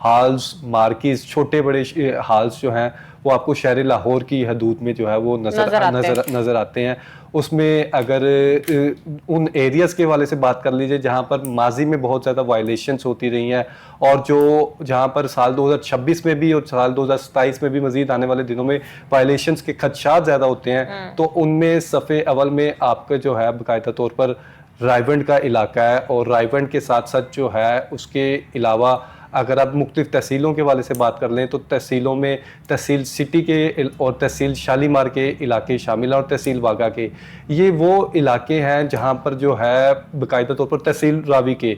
Halls مارکیز چھوٹے بڑے halls جو ہیں وہ آپ کو شہر لاہور کی حدود میں جو ہے وہ نظر آتے ہیں. اس میں اگر ان ایریاز کے حوالے سے بات کر لیجئے جہاں پر ماضی میں بہت زیادہ وائلیشنز ہوتی رہی ہیں اور جو جہاں پر سال 2026 میں بھی اور سال 2027 میں بھی مزید آنے والے دنوں میں وائلیشنز کے خدشات زیادہ ہوتے ہیں, تو ان میں صفحے اول میں آپ کا جو ہے باقاعدہ طور پر رائیونڈ کا علاقہ ہے, اور رائیونڈ کے ساتھ ساتھ جو ہے اس کے علاوہ اگر آپ مختلف تحصیلوں کے حوالے سے بات کر لیں تو تحصیلوں میں تحصیل سٹی کے اور تحصیل شالیمار کے علاقے شامل ہیں, اور تحصیل واگا کے. یہ وہ علاقے ہیں جہاں پر جو ہے باقاعدہ طور پر تحصیل راوی کے,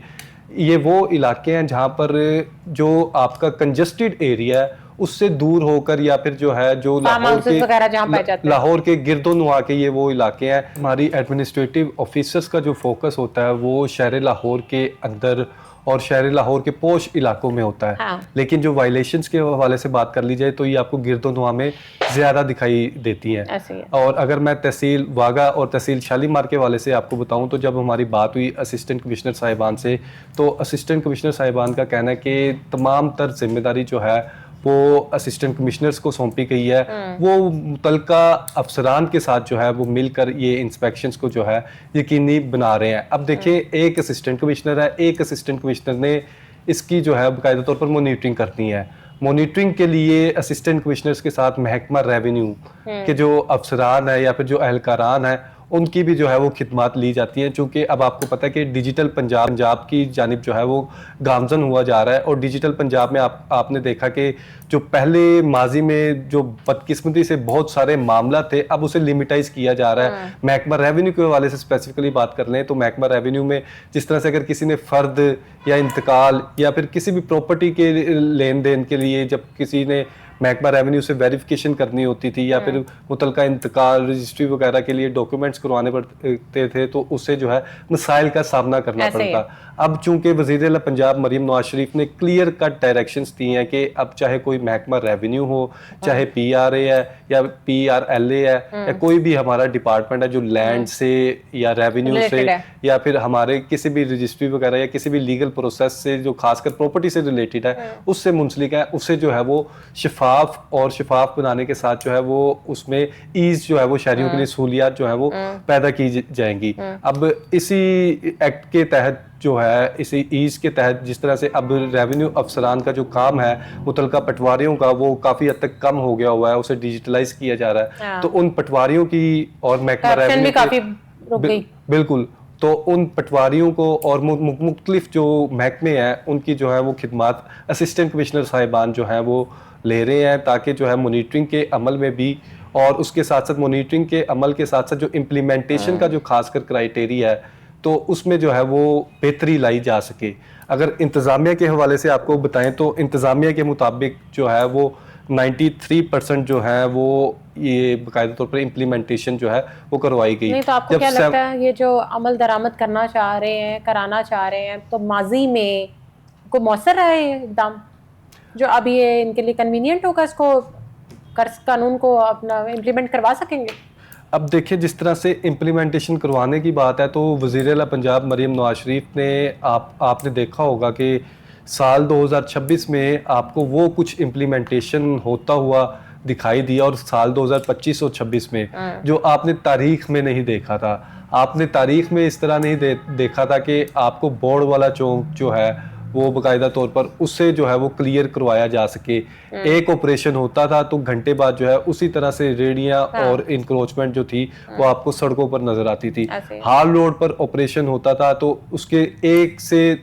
یہ وہ علاقے ہیں جہاں پر جو آپ کا کنجسٹڈ ایریا ہے اس سے دور ہو کر یا پھر جو ہے جو لاہور کے گرد و نواح کے یہ وہ علاقے ہیں. ہماری ایڈمنسٹریٹو آفیسرز کا جو فوکس ہوتا ہے وہ شہر لاہور کے اندر اور شہر لاہور کے پوش علاقوں میں ہوتا ہے, لیکن جو وائلیشنز کے حوالے سے بات کر لی جائے تو یہ آپ کو گرد و نواح میں زیادہ دکھائی دیتی ہیں. اور اگر میں تحصیل واگا اور تحصیل شالیمار کے حوالے سے آپ کو بتاؤں تو جب ہماری بات ہوئی اسسٹنٹ کمشنر صاحبان سے تو اسسٹنٹ کمشنر صاحبان کا کہنا ہے کہ تمام تر ذمہ داری جو ہے وہ اسسٹنٹ کمشنرز کو سونپی گئی ہے, وہ متعلقہ افسران کے ساتھ جو ہے وہ مل کر یہ انسپیکشنز کو جو ہے یقینی بنا رہے ہیں. اب دیکھیں ایک اسسٹنٹ کمشنر ہے, ایک اسسٹنٹ کمشنر نے اس کی جو ہے باقاعدہ طور پر مانیٹرنگ کرنی ہے. مانیٹرنگ کے لیے اسسٹنٹ کمشنرز کے ساتھ محکمہ ریونیو کے جو افسران ہیں یا پھر جو اہلکاران ہیں ان کی بھی جو ہے وہ خدمات لی جاتی ہیں, چونکہ اب آپ کو پتہ ہے کہ ڈیجیٹل پنجاب کی جانب جو ہے وہ گامزن ہوا جا رہا ہے, اور ڈیجیٹل پنجاب میں آپ نے دیکھا کہ جو پہلے ماضی میں جو بدقسمتی سے بہت سارے معاملات تھے اب اسے لمیٹائز کیا جا رہا ہے. محکمہ ریونیو کے حوالے سے اسپیسیفکلی بات کر لیں تو محکمہ ریونیو میں جس طرح سے اگر کسی نے فرد یا انتقال یا پھر کسی بھی پراپرٹی کے لین دین کے لیے جب کسی نے محکمہ ریونیو سے ویریفیکیشن کرنی ہوتی تھی یا پھر متعلقہ انتقال رجسٹری وغیرہ کے لیے ڈاکیومنٹس کروانے پڑتے تھے تو اس سے جو ہے مسائل کا سامنا کرنا پڑتا. اب چونکہ وزیر اعلیٰ پنجاب مریم نواز شریف نے کلیئر کٹ ڈائریکشنز دی ہیں کہ اب چاہے کوئی محکمہ ریونیو ہو, چاہے پی آر اے ہے یا پی آر ایل اے ہے یا کوئی بھی ہمارا ڈپارٹمنٹ ہے جو لینڈ سے یا ریونیو سے یا پھر ہمارے کسی بھی رجسٹری وغیرہ یا کسی بھی لیگل پروسیس سے جو خاص کر پراپرٹی سے ریلیٹڈ ہے اس سے منسلک ہے, اسے جو ہے وہ شفاف بنانے کے ساتھ جو ہے وہ اس میں ایز جو ہے وہ شہریوں کے لیے سہولیات جو ہے وہ پیدا کی جائیں گی. اب اسی ایکٹ کے تحت جو ہے اسی ایز کے تحت جس طرح سے اب ریونیو افسران کا جو کام ہے متعلقہ پٹواریوں کا وہ کافی حد تک کم ہو گیا ہوا ہے, اسے ڈیجیٹلائز کیا جا رہا ہے, تو ان پٹواریوں کی اور محکمہ ریونیو بالکل تو ان پٹواریوں کو اور مختلف جو محکمے ہیں ان کی جو ہے وہ خدمات اسسٹنٹ کمشنر صاحبان جو ہیں وہ لے رہے ہیں تاکہ جو ہے مانیٹرنگ کے عمل میں بھی اور اس کے ساتھ ساتھ مانیٹرنگ کے عمل کے ساتھ ساتھ جو امپلیمنٹیشن کا جو خاص کر کرائیٹیریا ہے تو اس میں جو ہے وہ بہتری لائی جا سکے. اگر انتظامیہ کے حوالے سے آپ کو بتائیں تو انتظامیہ کے مطابق جو ہے وہ 93% جو ہے وہ یہ باقاعدہ طور پر امپلیمنٹیشن جو ہے وہ کروائی گئی. نہیں تو آپ کو کیا لگتا ہے یہ جو عمل درآمد کرنا چاہ رہے ہیں کرانا چاہ رہے ہیں تو ماضی میں کوئی مؤثر رہا ہے اقدام جو اب یہ ان کے لیے کنوینئنٹ ہوگا اس کو قانون کو اپنا امپلیمنٹ کروا سکیں گے؟ اب دیکھیں جس طرح سے امپلیمنٹیشن کروانے کی بات ہے تو وزیر اعلیٰ پنجاب مریم نواز شریف نے آپ نے دیکھا ہوگا کہ سال 2026 میں آپ کو وہ کچھ امپلیمنٹیشن ہوتا ہوا دکھائی دیا اور سال 2025 اور 26 میں جو آپ نے تاریخ میں نہیں دیکھا تھا. آپ نے تاریخ میں اس طرح نہیں دیکھا تھا کہ آپ کو بورڈ والا چوک جو ہے وہ باقاعدہ طور پر اس سے جو ہے وہ کلیئر کروایا جا سکے. ایک آپریشن ہوتا تھا تو گھنٹے بعد جو ہے اسی طرح سے ریڑیاں اور انکروچمنٹ جو تھی وہ آپ کو سڑکوں پر نظر آتی تھی. ہال روڈ پر آپریشن ہوتا تھا تو اس کے 1 سے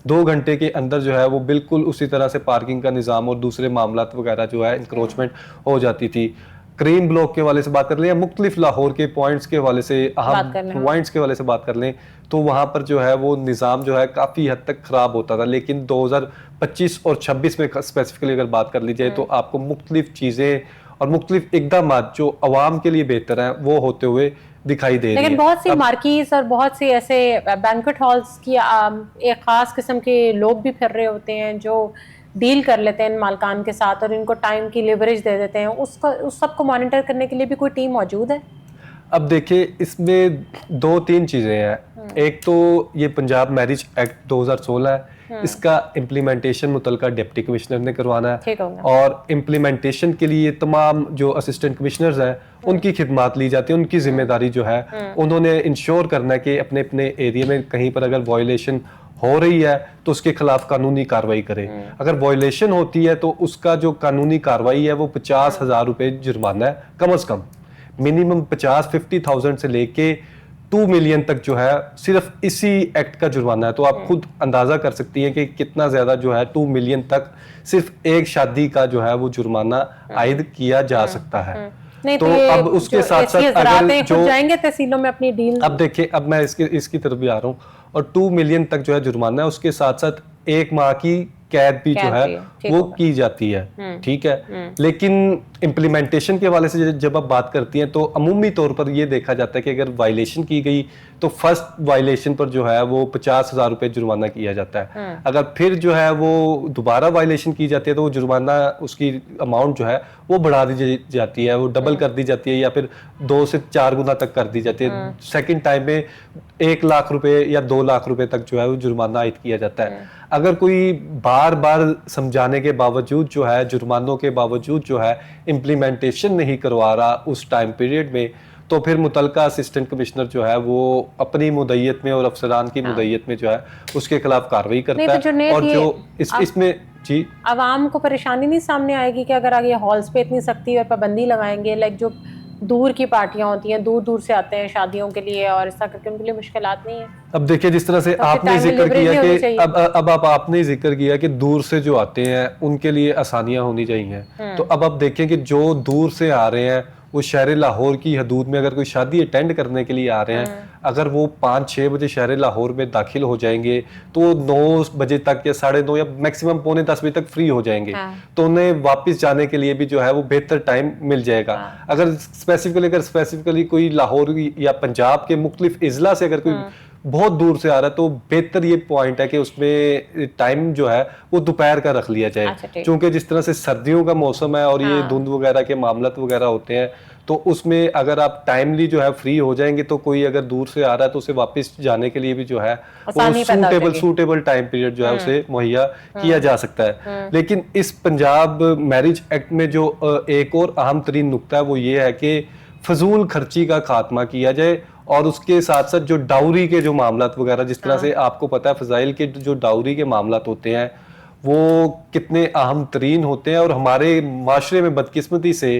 2 گھنٹے کے اندر جو ہے وہ بالکل اسی طرح سے پارکنگ کا نظام اور دوسرے معاملات وغیرہ جو ہے انکروچمنٹ ہو جاتی تھی. کریم بلاک کے حوالے سے بات کر لیں یا مختلف لاہور کے پوائنٹس کے حوالے سے اہم پوائنٹس کے حوالے سے بات کر لیں تو وہاں پر جو ہے وہ نظام جو ہے کافی حد تک خراب ہوتا تھا. لیکن 2025 اور 26 میں اسپیسیفکلی اگر بات کر لی جائے تو آپ کو مختلف چیزیں اور مختلف اقدامات جو عوام کے لیے بہتر ہیں وہ ہوتے ہوئے دکھائی دے رہی ہیں. لیکن بہت سی مارکیز اور بہت سی ایسے بینکویٹ ہالز کی ایک خاص قسم کے لوگ بھی پھر رہے ہوتے ہیں جو ڈیل کر لیتے ہیں ان مالکان کے ساتھ اور ان کو ٹائم کی لیوریج دے دیتے ہیں. اس سب کو مانیٹر کرنے کے لیے بھی کوئی ٹیم موجود ہے؟ اب دیکھیں اس میں 2-3 چیزیں ہیں. ایک تو یہ پنجاب میرج ایکٹ 2016 ہے، اس کا امپلیمنٹیشن متعلقہ ڈپٹی کمشنر نے کروانا ہے، اور امپلیمنٹیشن کے لیے تمام جو اسسٹنٹ کمشنرز ہیں ان کی خدمات لی جاتی ہیں. ان کی ذمہ داری جو ہے انہوں نے انشور کرنا ہے کہ اپنے اپنے ایریا میں کہیں پر اگر وائلیشن ہو رہی ہے تو اس کے خلاف قانونی کارروائی کرے. اگر وائلیشن ہوتی ہے تو اس کا جو قانونی کارروائی ہے وہ 50,000 روپے جرمانہ ہے کم از کم، منیمم 50,000 سے لے کے 2 ملین تک جو ہے صرف اسی ایکٹ کا جرمانہ ہے. تو آپ خود اندازہ کر سکتی ہیں کہ کتنا زیادہ جو ہے 2 ملین تک صرف ایک شادی کا جو ہے وہ جرمانہ عائد کیا جا سکتا ہے. تو اب اس کے ساتھ ساتھ اگر جو جائیں گے تحصیلوں میں اپنی ڈیل، اب دیکھیں اب میں اس کی طرف بھی آ رہا ہوں، اور 2 ملین تک جو ہے جرمانہ ہے، اس کے ساتھ ساتھ 1 ماہ کی قید بھی جو ہے وہ کی جاتی ہے. ٹھیک ہے، لیکن امپلیمنٹیشن کے حوالے سے جب آپ بات کرتی ہیں تو عمومی طور پر یہ دیکھا جاتا ہے کہ اگر وائلیشن کی گئی تو فرسٹ وائلیشن پر جو ہے وہ 50,000 روپے جرمانہ کیا جاتا ہے. اگر پھر جو ہے وہ دوبارہ وائلیشن کی جاتی ہے تو وہ جرمانہ اس کی اماؤنٹ جو ہے وہ بڑھا دی جاتی ہے، وہ ڈبل کر دی جاتی ہے، یا پھر 2 سے 4 گنا تک کر دی جاتی ہے. سیکنڈ ٹائم میں 1 لاکھ روپے یا 2 لاکھ روپے تک جو ہے وہ جرمانہ عائد کیا جاتا ہے. اگر کوئی بار بار سمجھانے کے باوجود جو ہے، جرمانوں کے باوجود جو ہے امپلیمنٹیشن نہیں کروا رہا اس ٹائم پیریڈ میں، تو پھر متعلقہ اسسٹنٹ کمشنر جو ہے وہ اپنی مدعیت میں اور افسران کی مدعیت میں جو ہے اس کے خلاف کارروائی کرتا ہے. اور جو اس میں جی عوام کو پریشانی نہیں سامنے آئے گی کہ اگر آگے ہالز پہ اتنی سختی اور پابندی لگائیں گے، لائک جو دور کی پارٹیاں ہوتی ہیں، دور دور سے آتے ہیں شادیوں کے لیے، اور اس طرح کر کے ان کے لیے مشکلات نہیں ہیں. اب دیکھیں جس طرح سے آپ نے ذکر کیا کہ اب آپ نے ذکر کیا کہ دور سے جو آتے ہیں ان کے لیے آسانیاں ہونی چاہیے. تو اب آپ دیکھیں کہ جو دور سے آ رہے ہیں وہ شہر لاہور کی حدود میں اگر کوئی شادی اٹینڈ کرنے کے لیے آ رہے ہیں، اگر وہ 5-6 بجے شہر لاہور میں داخل ہو جائیں گے تو 9 بجے تک یا 9:30 یا میکسیمم 9:45 بجے تک فری ہو جائیں گے، تو انہیں واپس جانے کے لیے بھی جو ہے وہ بہتر ٹائم مل جائے گا. اگر اسپیسیفکلی کوئی لاہور یا پنجاب کے مختلف اضلاع سے اگر کوئی بہت دور سے آ رہا ہے تو بہتر یہ پوائنٹ ہے کہ اس میں ٹائم جو ہے وہ دوپہر کا رکھ لیا جائے. چونکہ جس طرح سے سردیوں کا موسم ہے اور یہ دھند وغیرہ کے معاملات وغیرہ ہوتے ہیں، تو اس میں اگر آپ ٹائملی جو ہے فری ہو جائیں گے تو کوئی اگر دور سے آ رہا ہے تو اسے واپس جانے کے لیے بھی جو ہے سوٹیبل ٹائم پیریڈ جو ہے اسے مہیا کیا جا سکتا ہے. لیکن اس پنجاب میرج ایکٹ میں جو ایک اور اہم ترین نقطہ ہے وہ یہ ہے کہ فضول خرچی کا خاتمہ کیا جائے، اور اس کے ساتھ ساتھ جو ڈاوری کے جو معاملات وغیرہ، جس طرح سے آپ کو پتہ ہے فضائل کے جو ڈاوری کے معاملات ہوتے ہیں وہ کتنے اہم ترین ہوتے ہیں، اور ہمارے معاشرے میں بدقسمتی سے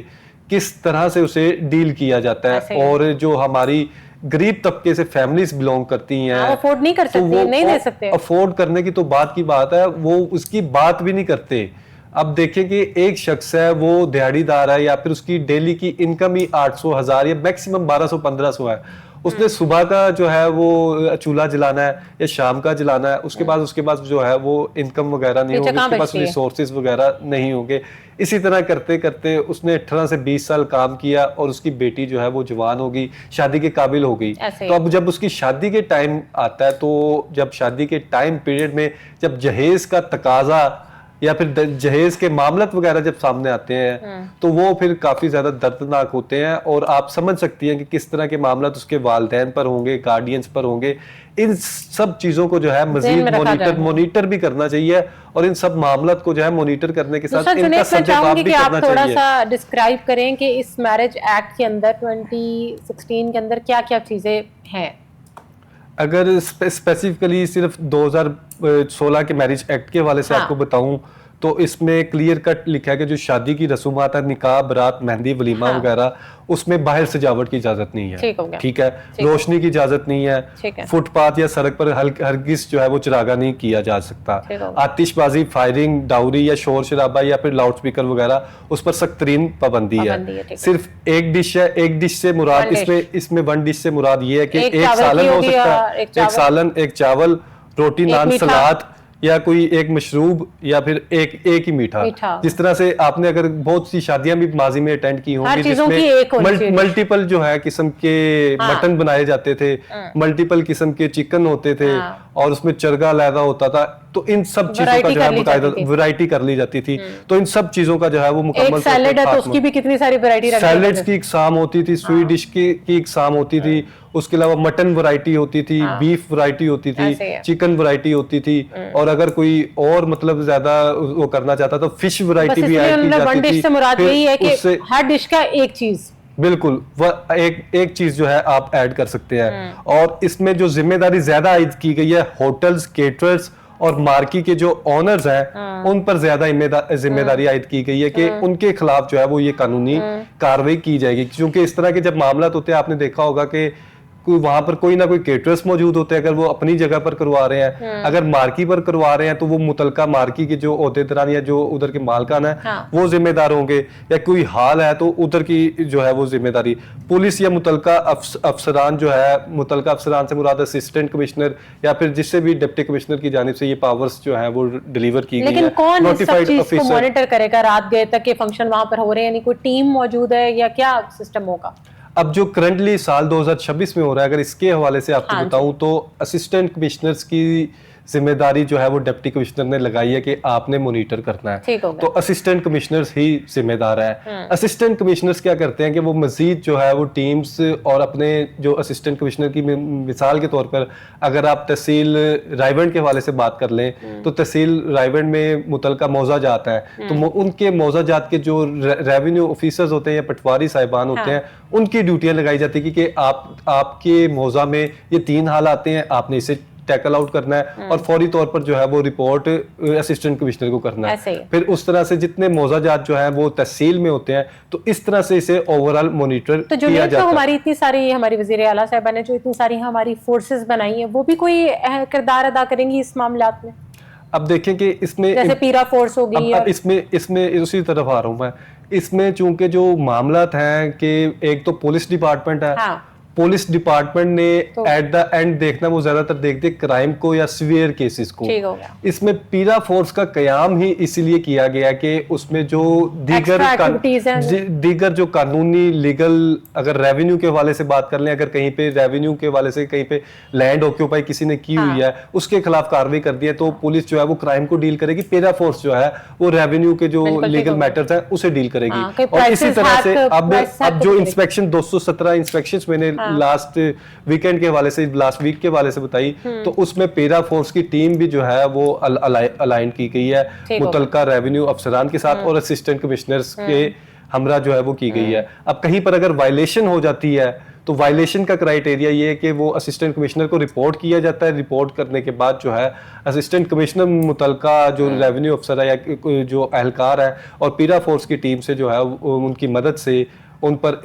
کس طرح سے اسے ڈیل کیا جاتا ہے. اور جو ہماری غریب طبقے سے فیملیز بلونگ کرتی ہیں، افورڈ نہیں کر سکتے، نہیں دے سکتے، افورڈ کرنے کی تو بات کی بات ہے، وہ اس کی بات بھی نہیں کرتے. اب دیکھیں کہ ایک شخص ہے وہ دیہڑی دار ہے، یا پھر اس کی ڈیلی کی انکم ہی 800,000 یا میکسیمم 1200-1500 ہے. اس نے صبح کا جو ہے وہ چولہا جلانا ہے یا شام کا جلانا ہے، اس کے بعد جو ہے وہ انکم وغیرہ نہیں ہوگی، اس کے پاس ریسورسز وغیرہ نہیں ہوں گے. اسی طرح کرتے کرتے اس نے 18 سے 20 سال کام کیا اور اس کی بیٹی جو ہے وہ جوان ہوگی، شادی کے قابل ہو گئی. تو اب جب اس کی شادی کے ٹائم آتا ہے، تو جب شادی کے ٹائم پیریڈ میں جب جہیز کا تقاضا یا پھر جہیز کے معاملات وغیرہ جب سامنے آتے ہیں تو وہ پھر کافی زیادہ دردناک ہوتے ہیں. اور آپ سمجھ سکتی ہیں کہ کس طرح کے معاملات اس کے والدین پر ہوں گے، گارڈینز پر ہوں گے. ان سب چیزوں کو جو ہے مزید مانیٹر بھی کرنا چاہیے، اور ان سب معاملات کو جو ہے مانیٹر کرنے کے ساتھ ان کا سرجاب بھی کرنا آپ تھوڑا سا ڈسکرائب کریں کہ اس میرج ایکٹ کے اندر 2016 کے اندر کیا کیا چیزیں ہیں. اگر اسپیسیفکلی صرف 2016 کے میرج ایکٹ کے حوالے سے آپ کو بتاؤں تو اس میں کلیئر کٹ لکھا ہے کہ جو شادی کی رسومات ہیں، نکاح، برات، مہندی، ولیمہ وغیرہ، اس میں باہر سجاوٹ کی اجازت نہیں ہے. ٹھیک ہے، روشنی کی اجازت نہیں ہے، فٹ پاتھ یا سڑک پر ہرگز جو ہے وہ چراغاں نہیں کیا جا سکتا. آتش بازی، فائرنگ، ڈاوری یا شور شرابہ یا پھر لاؤڈ اسپیکر وغیرہ، اس پر سخت ترین پابندی ہے. صرف ایک ڈش ہے، ایک ڈش سے مراد اس میں ون ڈش سے مراد یہ ہے کہ ایک سالن ہو سکتا ہے، ایک سالن، ایک چاول، روٹی، نان، سلاد، یا کوئی ایک مشروب، یا پھر ایک ہی میٹھا. جس طرح سے آپ نے اگر بہت سی شادیاں بھی ماضی میں اٹینڈ کی ہوں گی جس میں ملٹیپل جو ہے قسم کے مٹن بنائے جاتے تھے، ملٹیپل قسم کے چکن ہوتے تھے، اور اس میں چرگا علیحدہ ہوتا تھا، تو ان سب چیزوں کا جو ہے باقاعدہ ورائٹی کر لی جاتی تھی. تو ان سب چیزوں کا جو ہے وہ مکمل سیلڈ ہے تو اس کی بھی کتنی ساری ورائٹی رکھی، سیلڈز کی اقسام ہوتی تھی، سویٹ ڈش کی اقسام ہوتی تھی، اس کے علاوہ مٹن ورائٹی ہوتی تھی, بیف ورائٹی ہوتی تھی, چکن ورائٹی ہوتی تھی, اور اگر کوئی اور مطلب زیادہ وہ کرنا چاہتا تو فش ورائٹی بھی ایڈ کی جاتی تھی. سے مراد یہی ہے کہ ہر ڈش کا ایک چیز, بالکل ایک چیز جو ہے آپ ایڈ کر سکتے ہیں. اور اس میں جو ذمہ داری زیادہ عائد کی گئی ہے ہوٹلز, کیٹررز اور مارکی کے جو آنرز ہیں ان پر زیادہ ذمہ داری عائد کی گئی ہے کہ ان کے خلاف جو ہے وہ یہ قانونی کارروائی کی جائے گی. کیونکہ اس طرح کے جب معاملات ہوتے ہیں, آپ نے دیکھا ہوگا کہ وہاں پر کوئی نہ کوئی کیٹررز موجود ہوتے ہیں, اگر وہ اپنی جگہ پر کروا رہے ہیں, اگر مارکی پر کروا رہے ہیں تو وہ متعلقہ مارکی کے جو عہدیداران یا جو ادھر کے مالکان ہیں وہ ذمہ دار ہوں گے, یا کوئی حال ہے تو ادھر کی جو ہے وہ ذمہ داری پولیس یا متعلقہ افسران جو ہے, متعلقہ افسران سے مراد اسسٹنٹ کمشنر یا پھر جس سے بھی ڈپٹی کمشنر کی جانب سے یہ پاورز جو ہیں وہ ڈیلیور کی گئی ہیں. لیکن کون اس سب چیز کو مانیٹر کرے گا رات گئے تک یہ فنکشن وہاں پر ہو رہے ہیں, یعنی کوئی ٹیم موجود ہے یا کیا سسٹم ہوگا؟ اب جو کرنٹلی سال 2026 میں ہو رہا ہے, اگر اس کے حوالے سے آپ کو بتاؤں تو اسسٹنٹ کمشنرز کی ذمہ داری جو ہے وہ ڈپٹی کمشنر نے لگائی ہے کہ آپ نے مانیٹر کرنا ہے, تو اسسٹنٹ کمشنرز ہی ذمہ دار ہے. اسسٹنٹ کمشنرز کیا کرتے ہیں کہ وہ مزید جو ہے وہ ٹیمز اور اپنے جو اسسٹنٹ کمشنر کی مثال کے طور پر اگر آپ تحصیل رائیونڈ کے حوالے سے بات کر لیں تو تحصیل رائیونڈ میں متعلقہ موضع جات ہیں, تو ان کے موضع جات کے جو ریونیو آفیسرز ہوتے ہیں یا پٹواری صاحبان ہوتے ہیں ان کی ڈیوٹیاں لگائی جاتی ہیں کہ آپ کے موضع میں یہ 3 حال آتے ہیں, آپ نے اسے ٹیکل آؤٹ کرنا ہے اور فوری طور پر جو ہے وہ رپورٹ اسسٹنٹ کمشنر کو کرنا ہے. پھر اس طرح سے جتنے موضع جات جو ہیں وہ تحصیل میں ہوتے ہیں تو اس طرح سے اسے اوورال مانیٹر کیا جاتا ہے. ہماری اتنی ساری ہماری وزیر اعلیٰ صاحبہ نے جو اتنی ساری ہماری فورسز بنائی ہیں وہ بھی کوئی کردار ادا کریں گی اس معاملات میں؟ اب دیکھیں کہ اس میں جیسے پیرا فورس ہوگی, اس میں اسی طرف آ رہا ہوں میں. اس میں چونکہ جو معاملات ہیں کہ ایک تو پولیس ڈپارٹمنٹ ہے, پولیس ڈپارٹمنٹ نے ایٹ دا اینڈ دیکھنا وہ زیادہ تر دیکھتے کرائم کو یا سیویئر کیسز کو. اس میں پیرا فورس کا قیام ہی اسی لیے کیا گیا کہ اس میں جو دیگر جو قانونی لیگل, اگر ریونیو کے حوالے سے بات کر لیں, اگر کہیں پہ ریونیو کے حوالے سے کہیں پہ لینڈ آکیوپائی کسی نے کی ہوئی ہے اس کے خلاف کارروائی کر دی ہے تو پولیس جو ہے وہ کرائم کو ڈیل کرے گی, پیرا فورس جو ہے وہ ریونیو کے جو لیگل میٹرز ہیں اسے ڈیل کرے گی. اور اسی طرح سے اب جو انسپیکشن 217 انسپیکشنز میں نے لاسٹ ویکینڈ کے حوالے سے, لاسٹ ویک کے حوالے سے بتائی, تو اس میں پیرا فورس کی ٹیم بھی جو ہے وہ الائن کی گئی ہے متعلقہ ریونیو افسران کے ساتھ اور اسسٹنٹ کمشنرز کے ہمراہ جو ہے وہ کی گئی ہے. اب کہیں پر اگر وائلیشن ہو جاتی ہے تو وائلیشن کا کرائیٹیریا یہ ہے کہ وہ اسسٹنٹ کمشنر کو رپورٹ کیا جاتا ہے, رپورٹ کرنے کے بعد جو ہے اسسٹنٹ کمشنر متعلقہ جو ریونیو افسر ہے یا جو اہلکار ہے اور پیرا فورس کی ٹیم سے جو ہے ان کی مدد سے ان پر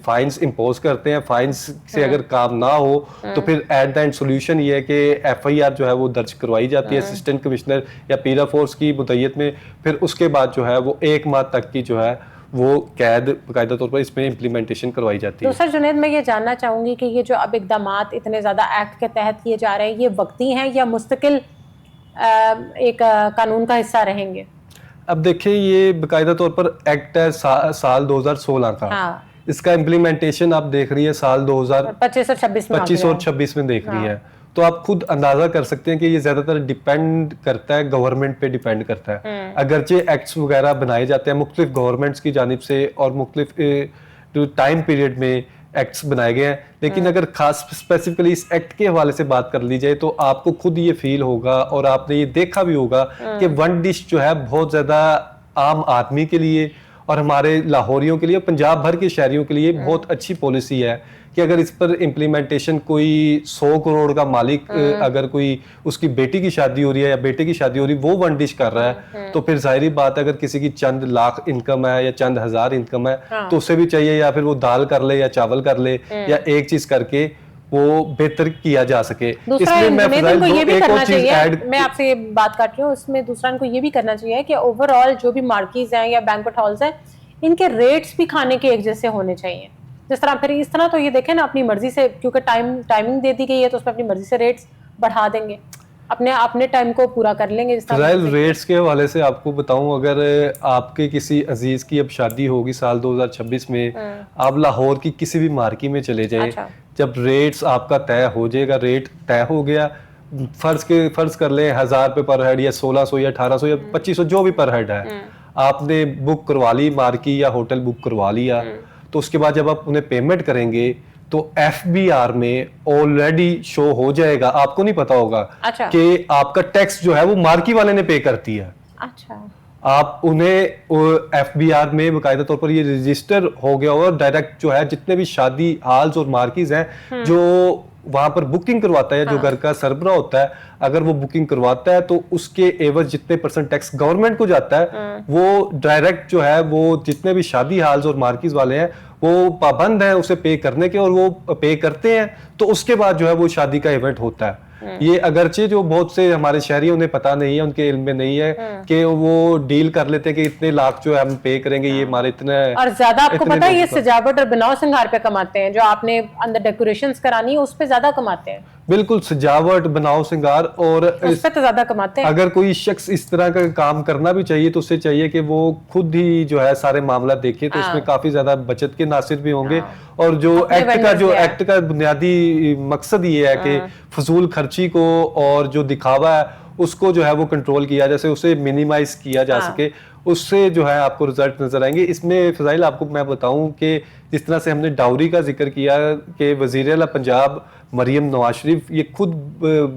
فائنز امپوز کرتے ہیں. فائنز سے اگر کام نہ ہو تو پھر ایٹ دا اینڈ سولوشن یہ ہے کہ ایف آئی آر جو ہے وہ درج کروائی جاتی ہے اسسٹنٹ کمشنر یا پیرا فورس کی مدعیت میں. پھر اس کے بعد جو ہے وہ 1 ماہ تک کی جو ہے وہ قید باقاعدہ طور پر اس میں امپلیمنٹیشن کروائی جاتی ہے. تو سر جنید, میں یہ جاننا چاہوں گی کہ یہ جو اب اقدامات اتنے زیادہ ایکٹ کے تحت کیے جا رہے ہیں یہ وقتی ہیں یا مستقل ایک قانون کا حصہ رہیں گے؟ اب دیکھیں یہ باقاعدہ طور پر ایکٹ ہے سال 2016 کا, اس کا امپلیمنٹیشن آپ دیکھ رہی ہے سال 2025 اور 26 میں دیکھ رہی ہے. تو آپ خود اندازہ کر سکتے ہیں کہ یہ زیادہ تر ڈیپینڈ کرتا ہے گورنمنٹ پہ ڈیپینڈ کرتا ہے. اگرچہ ایکٹس وغیرہ بنائے جاتے ہیں مختلف گورنمنٹس کی جانب سے اور مختلف ٹائم پیریڈ میں ایکٹس بنائے گئے ہیں, لیکن اگر خاص اسپیسیفکلی اس ایکٹ کے حوالے سے بات کر لی جائے تو آپ کو خود یہ فیل ہوگا اور آپ نے یہ دیکھا بھی ہوگا کہ ون ڈش جو ہے بہت زیادہ عام آدمی کے لیے اور ہمارے لاہوریوں کے لیے, پنجاب بھر کے شہریوں کے لیے بہت اچھی پالیسی ہے کہ اگر اس پر امپلیمنٹیشن کوئی 100 کروڑ کا مالک اگر کوئی اس کی بیٹی کی شادی ہو رہی ہے یا بیٹے کی شادی ہو رہی ہے وہ ون ڈش کر رہا ہے تو پھر ظاہری بات ہے اگر کسی کی چند لاکھ انکم ہے یا چند ہزار انکم ہے تو اسے بھی چاہیے یا پھر وہ دال کر لے یا چاول کر لے یا ایک چیز کر کے وہ بہتر کیا جا سکے. میں آپ سے یہ بات کر رہی ہوں, اس میں دوسرا ان کو یہ بھی کرنا چاہیے کہ اوور آل جو بھی مارکیز ہیں یا بینکوٹ ہالز ہیں ان کے ریٹس بھی کھانے کے ایک جیسے ہونے چاہیے. جس طرح پھر اس طرح تو یہ دیکھیں نا اپنی مرضی سے, کیونکہ ٹائمنگ دے دی گئی ہے تو اس میں اپنی مرضی سے ریٹس بڑھا دیں گے, اپنے ٹائم کو پورا کر لیں گے. ریٹس کے حوالے سے آپ کو بتاؤں, اگر آپ کے کسی عزیز کی اب شادی ہوگی سال 2026 میں, آپ لاہور کی کسی بھی مارکی میں چلے جائیں, جب ریٹس آپ کا طے ہو جائے گا, ریٹ طے ہو گیا, فرض کر لیں 1000 روپے پر ہیڈ یا 1600 یا 1800 یا 2500 جو بھی پر ہیڈ ہے, آپ نے بک کروا لی مارکی یا ہوٹل بک کروا لیا, تو اس کے بعد جب آپ انہیں پیمنٹ کریں گے تو FBR میں آلریڈی شو ہو جائے گا, آپ کو نہیں پتا ہوگا اچھا کہ آپ کا ٹیکس جو ہے وہ مارکی والے نے پے کرتی ہے. اچھا آپ انہیں FBR میں باقاعدہ طور پر یہ رجسٹر ہو گیا اور ڈائریکٹ جو ہے جتنے بھی شادی ہالز اور مارکیز ہیں جو وہاں پر بکنگ کرواتا ہے, جو گھر کا سربراہ ہوتا ہے, اگر وہ بکنگ کرواتا ہے تو اس کے ایوز جتنے پرسنٹ ٹیکس گورنمنٹ کو جاتا ہے وہ ڈائریکٹ جو ہے وہ جتنے بھی شادی ہالز اور مارکیز والے ہیں وہ پابند ہیں اسے پے کرنے کے, اور وہ پے کرتے ہیں تو اس کے بعد جو ہے وہ شادی کا ایونٹ ہوتا ہے. یہ اگرچہ جو بہت سے ہمارے شہری انہیں پتا نہیں ہے, ان کے علم میں نہیں ہے کہ وہ ڈیل کر لیتے ہیں کہ اتنے لاکھ جو ہے ہم پے کریں گے, یہ ہمارے اتنے, اور زیادہ آپ کو پتا ہے یہ سجاوٹ اور بناؤ سنگار پہ کماتے ہیں, جو آپ نے اندر ڈیکوریشنز کرانی ہے اس پہ زیادہ کماتے ہیں. بالکل, سجاوٹ بناؤ سنگار, اور اس پہ تو زیادہ کماتے ہیں. اگر کوئی شخص اس طرح کا کام کرنا بھی چاہیے تو اسے چاہیے کہ وہ خود ہی جو ہے سارے معاملات دیکھے, تو اس میں کافی زیادہ بچت کے ناصر بھی ہوں گے. اور جو ایکٹ کا بنیادی مقصد یہ ہے کہ فضول خرچی کو اور جو دکھاوا ہے اس کو جو ہے وہ کنٹرول کیا جا سکے, اسے منیمائز کیا جا سکے, اس سے جو ہے آپ کو رزلٹ نظر آئیں گے. اس میں فضائل آپ کو میں بتاؤں کہ جس طرح سے ہم نے ڈاوری کا ذکر کیا کہ وزیر اعلیٰ پنجاب مریم نواز شریف یہ خود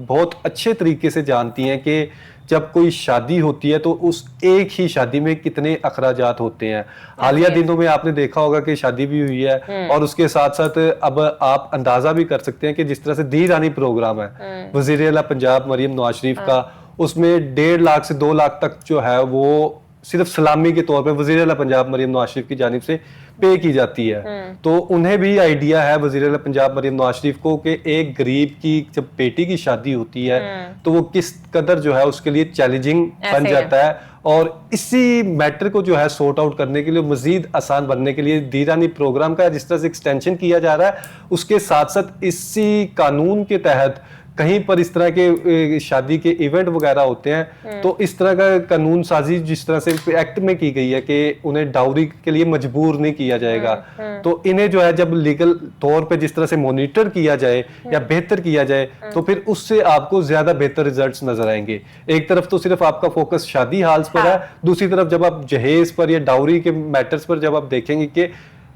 بہت اچھے طریقے سے جانتی ہیں کہ جب کوئی شادی ہوتی ہے تو اس ایک ہی شادی میں کتنے اخراجات ہوتے ہیں. حالیہ دنوں میں آپ نے دیکھا ہوگا کہ شادی بھی ہوئی ہے, اور اس کے ساتھ ساتھ اب آپ اندازہ بھی کر سکتے ہیں کہ جس طرح سے دی رانی پروگرام ہے وزیر اعلیٰ پنجاب مریم نواز شریف کا, اس میں 1.5 لاکھ سے 2 لاکھ تک جو ہے وہ صرف سلامی کے طور پہ وزیر اعلیٰ پنجاب مریم نواز شریف کی جانب سے پے کی جاتی ہے. تو انہیں بھی آئیڈیا ہے وزیر اعلیٰ پنجاب مریم نواز شریف کو کہ ایک غریب کی جب بیٹی کی شادی ہوتی ہے تو وہ کس قدر جو ہے اس کے لیے چیلنجنگ بن جاتا ہے, اور اسی میٹر کو جو ہے سورٹ آؤٹ کرنے کے لیے مزید آسان بننے کے لیے دیرانی پروگرام کا جس طرح سے ایکسٹینشن کیا جا رہا ہے, اس کے ساتھ ساتھ اسی قانون کے تحت کہیں پر اس طرح کے شادی کے ایونٹ وغیرہ ہوتے ہیں تو اس طرح کا قانون سازی جس طرح سے ایکٹ میں کی گئی ہے کہ انہیں ڈاوری کے لیے مجبور نہیں کیا جائے گا, تو انہیں جو ہے جب لیگل طور پہ جس طرح سے مانیٹر کیا جائے یا بہتر کیا جائے تو پھر اس سے آپ کو زیادہ بہتر ریزلٹس نظر آئیں گے. ایک طرف تو صرف آپ کا فوکس شادی ہالز پر ہے, دوسری طرف جب آپ جہیز پر یا ڈاوری کے میٹرز پر جب آپ دیکھیں گے کہ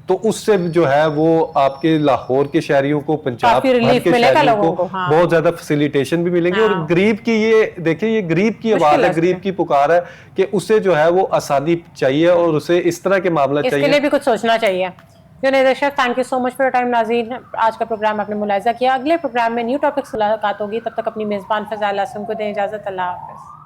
تو اس سے جو ہے وہ آپ کے لاہور کے شہریوں کو, پنجاب بھر کے شہریوں کو بہت زیادہ فیسیلیٹیشن بھی ملیں گے. اور غریب کی یہ دیکھیں, یہ غریب کی آواز ہے, غریب کی پکار ہے کہ اسے جو ہے وہ آسانی چاہیے اور اسے اس طرح کے معاملات چاہیے, اس کے لیے بھی کچھ سوچنا چاہیے. Thank you so much for your time. ناظرین, آج کا پروگرام آپ نے ملاحظہ کیا, اگلے پروگرام میں نیو ٹاپک سے ملاقات ہوگی, تب تک اپنی میزبان فضائل حسن کو دیں اجازت. اللہ حافظ.